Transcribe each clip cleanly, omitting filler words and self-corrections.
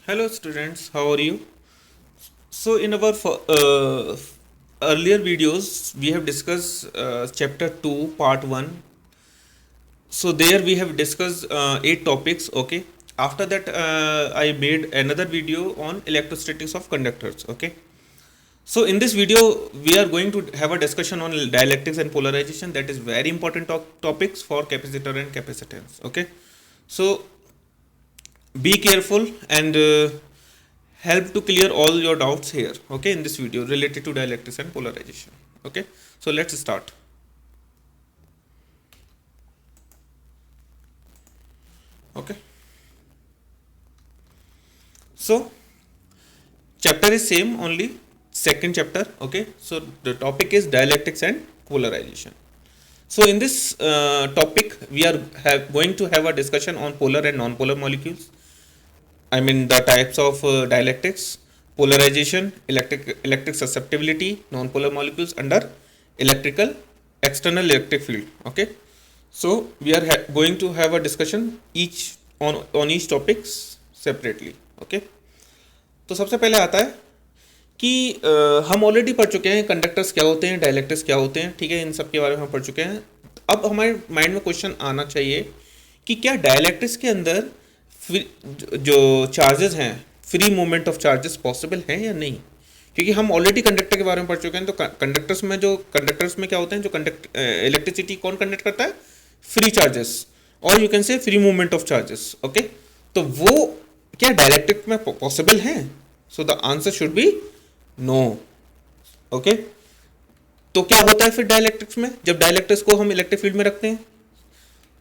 Hello students, how are you? So in our earlier videos we have discussed chapter 2 part 1. So there we have discussed 8 topics, okay? After that I made another video on electrostatics of conductors, okay? So in this video we are going to have a discussion on dielectrics and polarization, that is very important topics for capacitor and capacitance, okay? So be careful and help to clear all your doubts here, okay, in this video related to dielectrics and polarization, okay. So let's start. Okay, so chapter is same, only second chapter, okay. So the topic is dielectrics and polarization. So in this topic we are going to have a discussion on polar and non-polar molecules. I mean the types of dielectrics, polarization, electric susceptibility, non-polar molecules under external electric field. Okay, so we are going to have a discussion each on each topics separately. Okay, तो सबसे पहले आता है कि हम already पढ़ चुके हैं कंडक्टर्स क्या होते हैं, डाइलेक्ट्रिक्स क्या होते हैं, ठीक है, इन सब के बारे में हम पढ़ चुके हैं. अब हमारे माइंड में क्वेश्चन आना चाहिए कि क्या डाइलेक्ट्रिक्स के अंदर जो चार्जेस हैं, free movement of charges possible हैं या नहीं. क्योंकि हम ऑलरेडी कंडक्टर के बारे में पढ़ चुके हैं. तो कंडक्टर्स में क्या होते हैं, जो इलेक्ट्रिसिटी कौन कंडक्ट करता है, फ्री चार्जेस, और you can say free movement of charges. Okay, तो वो क्या डाइलेक्ट्रिक में पॉसिबल हैं. So the answer should be no. Okay, तो क्या होता है फिर डाइलेक्ट्रिक्स में, जब डाइलेक्ट्रिक्स को हम इलेक्ट्रिक फील्ड में रखते हैं,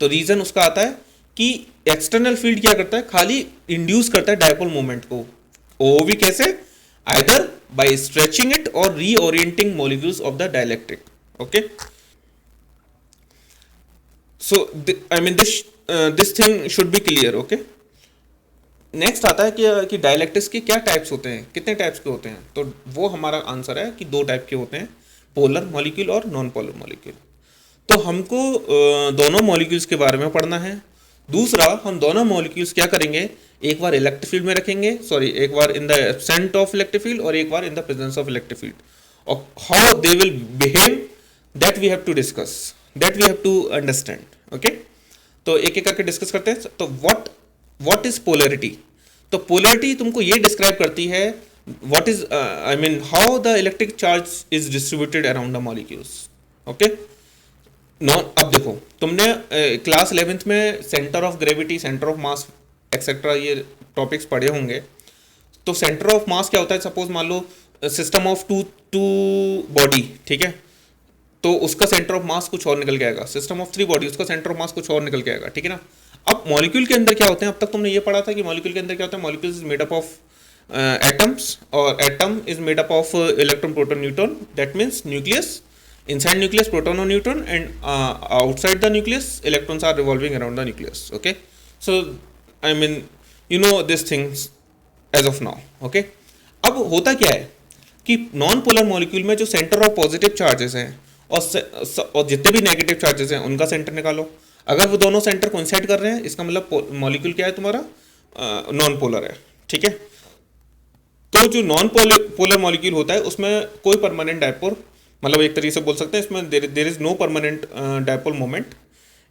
तो रीजन उसका आता है कि एक्सटर्नल फील्ड क्या करता है, खाली इंड्यूस करता है डायपोल मोमेंट को. वो भी कैसे, आइदर बाय स्ट्रेचिंग इट और reorienting molecules of the dielectric. Okay, so I mean this thing should be clear. Okay, next आता है कि डाइलेक्ट्रिक्स के क्या टाइप्स होते हैं, कितने टाइप्स के होते हैं. तो वो हमारा आंसर है कि 2 टाइप के होते हैं, पोलर मॉलिक्यूल और नॉन पोलर मॉलिक्यूल. तो हमको दोनों मॉलिक्यूल्स के बारे में पढ़ना है. दूसरा, हम दोनों मॉलिक्यूल्स क्या करेंगे, एक बार इलेक्ट्रिक फील्ड में रखेंगे, सॉरी, एक बार in the absent of electric field और एक बार in the presence of electric field. और how they will behave, that we have to discuss, that we have to understand. Okay, तो एक एक करके डिस्कस करते हैं. तो व्हाट इज पोलैरिटी. तो पोलैरिटी तुमको ये डिस्क्राइब करती है what is I mean how the electric charge is distributed around the molecules. Okay, अब देखो, तुमने क्लास 11th में centre of gravity, centre of mass etcetera ये टॉपिक्स पढ़े होंगे. तो सेंटर ऑफ मास क्या होता है, सपोज मान लो सिस्टम ऑफ टू बॉडी, ठीक है, तो उसका सेंटर ऑफ मास कुछ और निकल के आएगा. सिस्टम ऑफ 3 बॉडी, उसका सेंटर ऑफ मास कुछ और निकल के आएगा, ठीक है ना. अब मॉलिक्यूल के अंदर क्या होते हैं, अब तक तुमने ये पढ़ा था कि मॉलिक्यूल के अंदर क्या होता है, molecule is made up of atoms, और atom is made up of electron, proton, neutron. That means nucleus, inside nucleus proton or neutron, and outside the nucleus electrons are revolving around the nucleus. Okay, so I mean you know these things as of now. Okay, अब होता क्या है कि non polar molecule में जो centre of positive charges हैं और जितने भी नेगेटिव चार्जेस हैं उनका सेंटर निकालो. अगर वो दोनों सेंटर कोइंसाइड कर रहे हैं, इसका मतलब मॉलिक्यूल क्या है तुम्हारा, नॉन पोलर है, ठीक है. तो जो नॉन पोलर मॉलिक्यूल होता है उसमें कोई परमानेंट डायपोल, मतलब एक तरीके से बोल सकते हैं इसमें there is no permanent dipole moment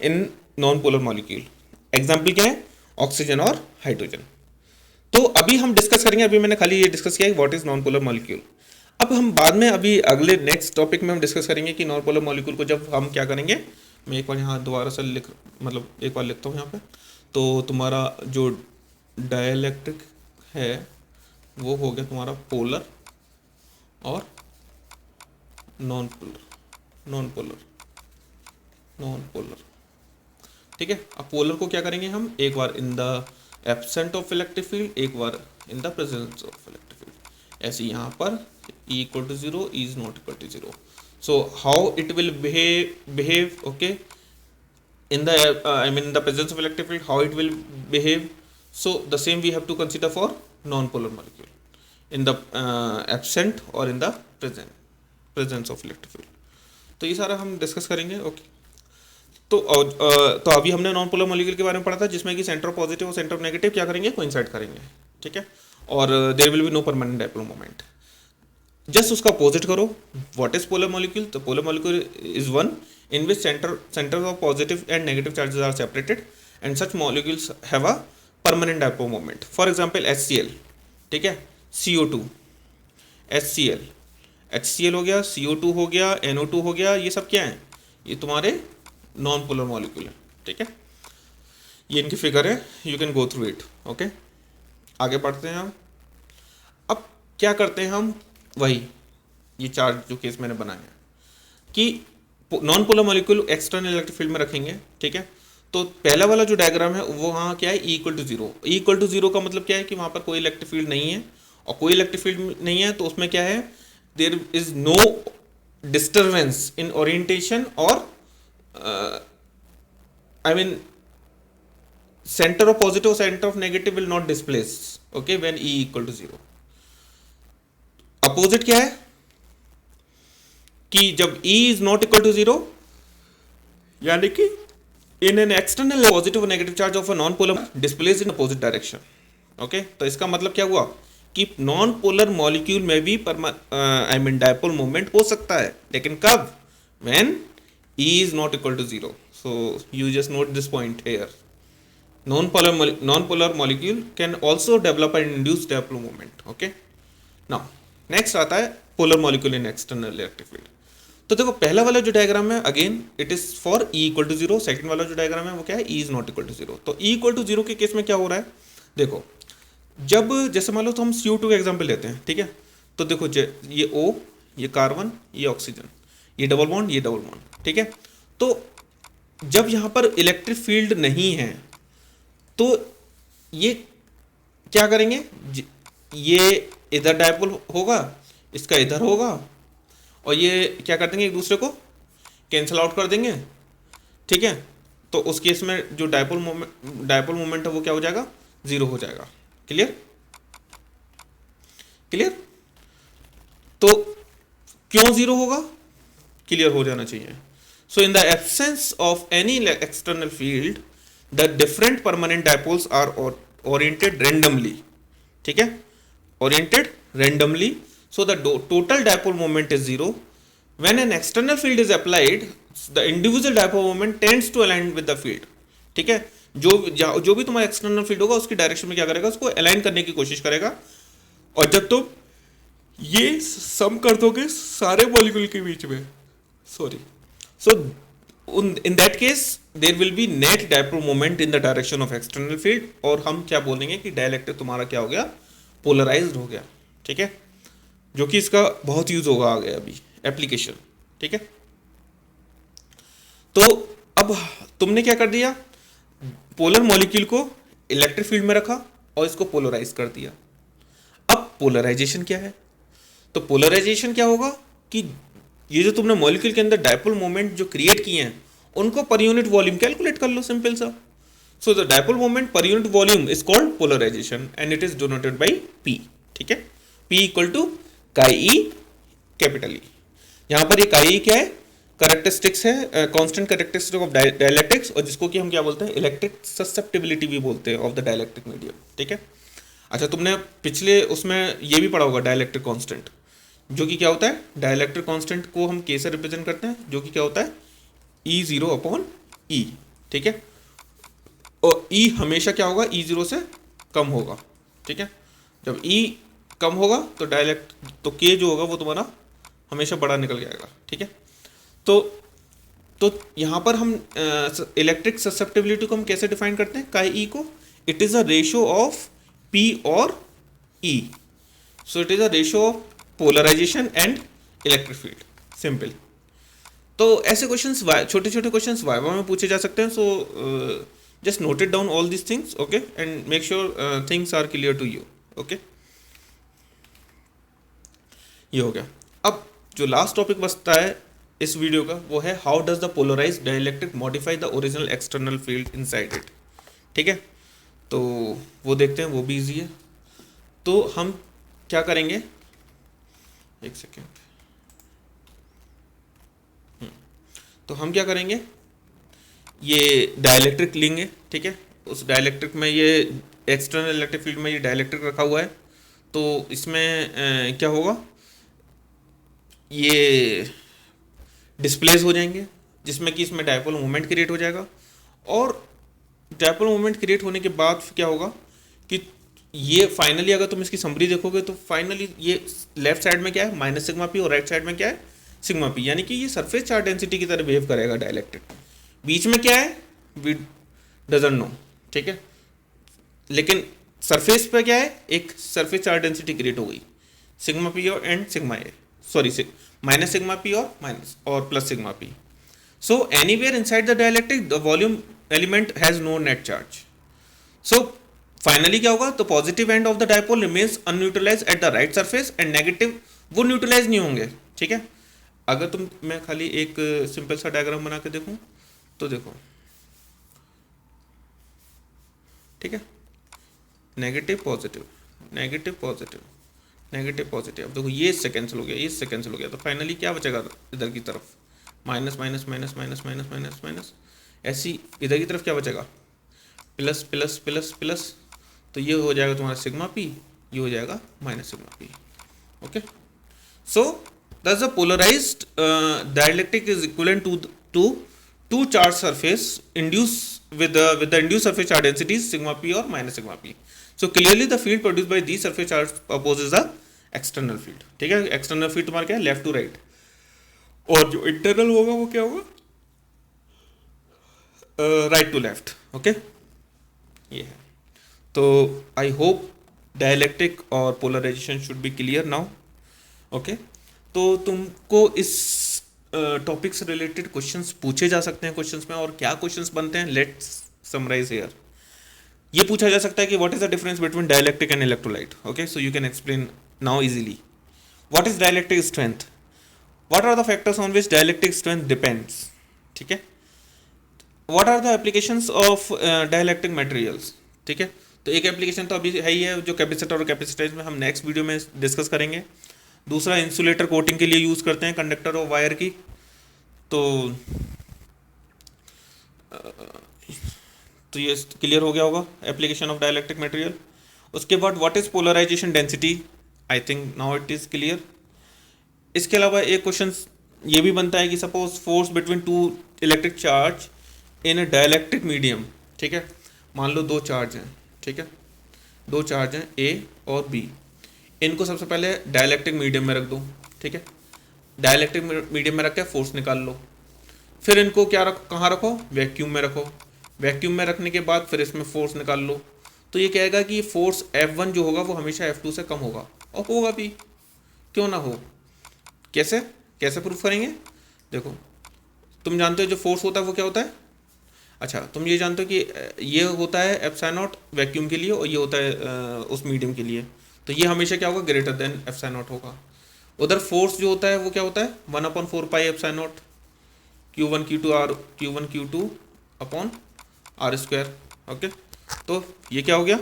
in non polar molecule. Example क्या है, ऑक्सीजन और हाइड्रोजन. तो अभी हम डिस्कस करेंगे, अभी मैंने खाली ये डिस्कस किया है what is non polar molecule. अब हम बाद में अभी अगले नेक्स्ट टॉपिक में हम डिस्कस करेंगे कि नॉन पोलर मॉलिक्यूल को जब हम क्या करेंगे. मैं एक बार यहाँ दोबारा से एक बार लिखता हूँ यहाँ पे. तो तुम्हारा जो डाइलेक्ट्रिक है वो हो गया तुम्हारा पोलर और नॉन पोलर, ठीक है. अब पोलर को क्या करेंगे हम, एक बार in the absent of electric field, एक बार in the presence of electric field. ऐसे यहाँ पर E equal to 0, E is not equal to 0. So how it will behave, okay, in the I mean in the presence of electric field, how it will behave. So the same we have to consider for non-polar molecule in the absent or in the presence of electric field. तो ये सारा हम discuss करेंगे. Okay, तो अभी हमने non polar molecule के बारे में पढ़ा था जिसमें कि सेंटर ऑफ पॉजिटिव और सेंटर ऑफ नेगेटिव क्या करेंगे, कोइंसाइड करेंगे. ठीक है, और there will be no permanent dipole moment. Just उसका अपोजिट करो, व्हाट इज पोलर मॉलिक्यूल? तो polar molecule is one in which centre of positive and negative charges are separated and such molecules have a permanent dipole moment. For example HCl, ठीक है, CO2, HCl, HCl हो गया, CO2 हो गया, NO2 हो गया, ये सब क्या है? ये तुम्हारे नॉन पोलर मॉलिक्यूल है, ठीक है। ये इनकी फिगर है, you can go through it, okay. आगे बढ़ते हैं हम। अब क्या करते हैं हम? वही ये चार्ज जो केस मैंने बनाया है कि non polar molecule external electric field में रखेंगे, ठीक है। तो पहला वाला जो डायग्राम है वो वहाँ क्या है? E equal to zero. E equal to zero का मतलब क्या है कि वहाँ पर कोई इलेक्ट्रिक फील्ड नहीं है, और कोई इलेक्ट्रिक फील्ड नहीं है तो उसमें क्या है? There is no disturbance in orientation और I mean center of positive or center of negative will not displace, okay, when E equal to zero। Opposite क्या है कि जब E is not equal to zero, यानी कि in an external positive or negative charge of a non-polar displaced in opposite direction, okay। तो इसका मतलब क्या हुआ कि नॉन पोलर मॉलिक्यूल में भी डायपोल मोमेंट हो सकता है, लेकिन कब? when E is not equal to zero। so you just note this point here, non-polar molecule can also develop an induced dipole moment, okay। now next आता है polar molecule in external electric field। तो देखो पहला वाला जो diagram है again it is for E equal to zero, second वाला जो डायग्राम है वो क्या है? E is not equal to zero. तो E इक्वल टू जीरो के केस में क्या हो रहा है? देखो जब जैसे मान लो तो हम CO2 का एग्जाम्पल लेते हैं, ठीक है। तो देखो ये O, ये कार्बन, ये ऑक्सीजन, ये डबल बॉन्ड, ये डबल बॉन्ड, ठीक है। तो जब यहाँ पर इलेक्ट्रिक फील्ड नहीं है तो ये क्या करेंगे? ये इधर डायपोल होगा, इसका इधर होगा, और ये क्या कर देंगे? एक दूसरे को कैंसिल आउट कर देंगे, ठीक है। तो उस केस में जो डायपोल मोमेंट है वो क्या हो जाएगा? जीरो हो जाएगा। क्लियर? क्लियर? तो क्यों जीरो होगा? क्लियर हो जाना चाहिए। So in the absence of any external field the different permanent dipoles are oriented randomly, ठीक है, oriented randomly. So the total dipole moment is zero. When an external field is applied, the individual dipole moment tends to align with the field, ठीक है। जो भी तुम्हारा external field होगा उसकी direction में क्या करेगा? उसको अलाइन करने की कोशिश करेगा। और जब तुम ये सम कर दोगे सारे मॉलिक्यूल के बीच में, sorry, so in that case there will be net dipole moment in the direction of external field, और हम क्या बोलेंगे कि डाइलेक्ट्रिक तुम्हारा क्या हो गया? पोलराइज्ड हो गया, ठीक है, जो कि इसका बहुत यूज होगा आगे अभी एप्लीकेशन, ठीक है। तो अब तुमने क्या कर दिया? पोलर मॉलिक्यूल को इलेक्ट्रिक फील्ड में रखा और इसको पोलराइज कर दिया। अब पोलराइजेशन क्या है? तो पोलराइजेशन क्या होगा कि ये जो तुमने मॉलिक्यूल के अंदर डायपोल मोमेंट जो क्रिएट किए हैं उनको पर यूनिट वॉल्यूम कैलकुलेट कर लो, सिंपल सा। So the dipole moment per unit volume is called polarization and it is denoted by P, ठीक है। P इक्वल टू काई ई कैपिटल ई। यहाँ पर ये काई ई क्या है? करेक्टरिस्टिक्स है, कांस्टेंट करेक्टरिस्टिक ऑफ डाइलेक्ट्रिक्स, और जिसको कि हम क्या बोलते हैं? इलेक्ट्रिक ससेप्टिबिलिटी भी बोलते हैं ऑफ द डाइलेक्ट्रिक मीडियम, ठीक है। अच्छा, तुमने पिछले उसमें ये भी पढ़ा होगा डाइलेक्ट्रिक कांस्टेंट, जो कि क्या होता है? डाइलेक्ट्रिक कांस्टेंट को हम के से रिप्रेजेंट करते हैं, जो कि क्या होता है? E0 अपॉन E, ठीक है। और E हमेशा क्या होगा? E0 से कम होगा, ठीक है। जब E कम होगा तो K जो होगा वो तुम्हारा हमेशा बड़ा निकल जाएगा, ठीक है। तो यहाँ पर हम इलेक्ट्रिक ससेप्टिबिलिटी को हम कैसे डिफाइन करते हैं? काई ई को it is a ratio of P और E। So it is a ratio of polarization and electric field, simple. तो ऐसे क्वेश्चंस छोटे छोटे क्वेश्चंस वाइवा में पूछे जा सकते हैं। So just note it down all this things, okay, and make sure things are clear to you, okay. ये हो गया। अब जो लास्ट टॉपिक बचता है इस वीडियो का वो है how does the polarized dielectric modify the original external field inside it, ठीक है। तो वो देखते हैं, वो भी इजी है। तो हम क्या करेंगे? एक सेकेंड। तो हम क्या करेंगे? ये डाइलेक्ट्रिक लेंगे, ठीक है। उस डाइलेक्ट्रिक में ये एक्सटर्नल इलेक्ट्रिक फील्ड में ये डाइलेक्ट्रिक रखा हुआ है, तो इसमें क्या होगा, ये डिस्प्लेस हो जाएंगे, जिसमें कि इसमें डायपोल मोमेंट क्रिएट हो जाएगा। और डायपोल मोमेंट क्रिएट होने के बाद क्या होगा कि ये फाइनली अगर तुम इसकी समरी देखोगे तो फाइनली ये लेफ्ट साइड में क्या है माइनस सिग्मा पी और राइट साइड में क्या है सिग्मा पी, यानी कि ये सरफेस चार्ज डेंसिटी की तरह बिहेव करेगा डाइलेक्ट्रिक। बीच में क्या है वी डजंट नो, ठीक है, लेकिन सरफेस पे क्या है एक सरफेस चार्ज डेंसिटी क्रिएट हो गई, सिग्मा पी और and sigma A, sorry minus sigma P और माइनस और plus sigma P. So anywhere inside the dielectric the volume element has no net charge. So finally क्या होगा, तो positive end of the dipole remains unneutralised at the right surface and negative वो neutralise नहीं होंगे, ठीक है। अगर तुम मैं खाली एक सिंपल सा डायग्राम बना के देखूं तो देखो, ठीक है, negative positive negative positive negative positive, अब देखो ये इससे कैंसिल हो गया, ये इससे कैंसिल हो गया, तो फाइनली क्या बचेगा इधर की तरफ minus minus minus minus minus minus minus, ऐसी इधर की तरफ क्या बचेगा प्लस प्लस प्लस प्लस, तो ये हो जाएगा तुम्हारा सिग्मा पी, ये हो जाएगा minus sigma P. Okay, so thus the polarized dielectric is equivalent to two charge surface induced with the induced surface charge densities sigma p or minus sigma p. So clearly the field produced by these surface charge opposes the external field, ठीक है। external field तुम्हारा क्या है left to right, और जो internal होगा वो क्या होगा राइट टू लेफ्ट। ओके, ये है। तो आई होप डायलैक्ट्रिक और polarization should be clear now. Okay, तो तुमको इस टॉपिक से रिलेटेड क्वेश्चंस पूछे जा सकते हैं क्वेश्चंस में, और क्या क्वेश्चंस बनते हैं लेट्स समराइज हियर। ये पूछा जा सकता है कि what is the difference between dielectric and electrolyte. Okay, so you can explain now easily what is dielectric strength, what are the factors on which dielectric strength depends, ठीक है, what are the applications of dielectric materials, ठीक है। तो एक application तो अभी है ही है जो कैपेसिटर और कैपेसिटेंस में हम नेक्स्ट वीडियो में डिस्कस करेंगे। दूसरा इंसुलेटर कोटिंग के लिए यूज़ करते हैं कंडक्टर और वायर की, तो ये क्लियर हो गया होगा एप्लीकेशन ऑफ डाइलेक्ट्रिक मटेरियल। उसके बाद what is polarization density, I think now it is clear. इसके अलावा एक क्वेश्चन ये भी बनता है कि suppose force between two electric charge in a dielectric medium, ठीक है, मान लो दो चार्ज हैं, ठीक है, दो चार्ज हैं ए और बी, इनको सबसे पहले डाइलेक्ट्रिक मीडियम में रख दो, ठीक है, डाइलेक्ट्रिक मीडियम में रख के फोर्स निकाल लो, फिर इनको क्या कहाँ रखो वैक्यूम में रखो, वैक्यूम में रखने के बाद फिर इसमें फोर्स निकाल लो, तो ये कहेगा कि फोर्स F1 जो होगा वो हमेशा F2 से कम होगा, और होगा भी, क्यों ना हो। कैसे कैसे प्रूफ करेंगे, देखो तुम जानते हो जो फोर्स होता है वो क्या होता है, अच्छा तुम ये जानते हो कि ये होता है एप्सिलॉन नॉट वैक्यूम के लिए और ये होता है उस मीडियम के लिए, तो ये हमेशा क्या होगा ग्रेटर देन एप्सिलॉन नॉट होगा। उधर फोर्स जो होता है वो क्या होता है 1/4 pi epsilon not Q1 Q2 R Q1 Q2 upon R square. Okay, तो ये क्या हो गया,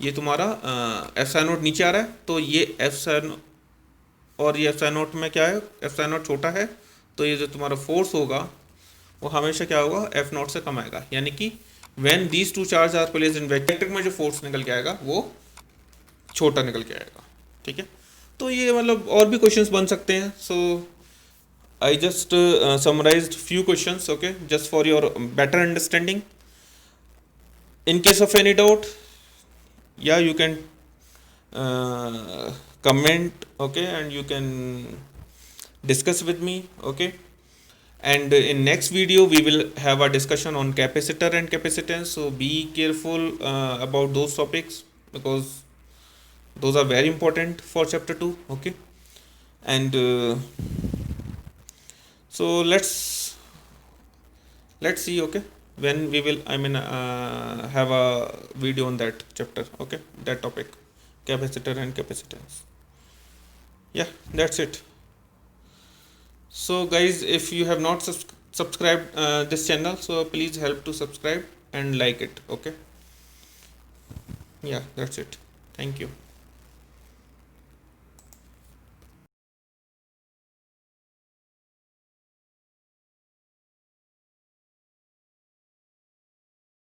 ये तुम्हारा एप्सिलॉन नॉट नीचे आ रहा है, तो ये एप्सिलॉन और ये एप्सिलॉन नॉट में क्या है एप्सिलॉन नॉट छोटा है, तो ये जो तुम्हारा फोर्स होगा वो हमेशा क्या होगा F0 से कम आएगा, यानी कि when these two charge are placed in electric में जो फोर्स निकल के आएगा वो छोटा निकल के आएगा, ठीक है। तो ये मतलब और भी क्वेश्चंस बन सकते हैं। So I just summarised few questions, okay, just for your better understanding. In case of any doubt या you can comment, okay, and you can discuss with me, okay, and in next video we will have a discussion on capacitor and capacitance, so be careful about those topics because those are very important for chapter 2, okay, and so let's see, okay, when we will have a video on that chapter, okay, that topic, capacitor and capacitance. Yeah, that's it. So guys, if you have not subscribed this channel, so please help to subscribe and like it, okay. Yeah, that's it. Thank you.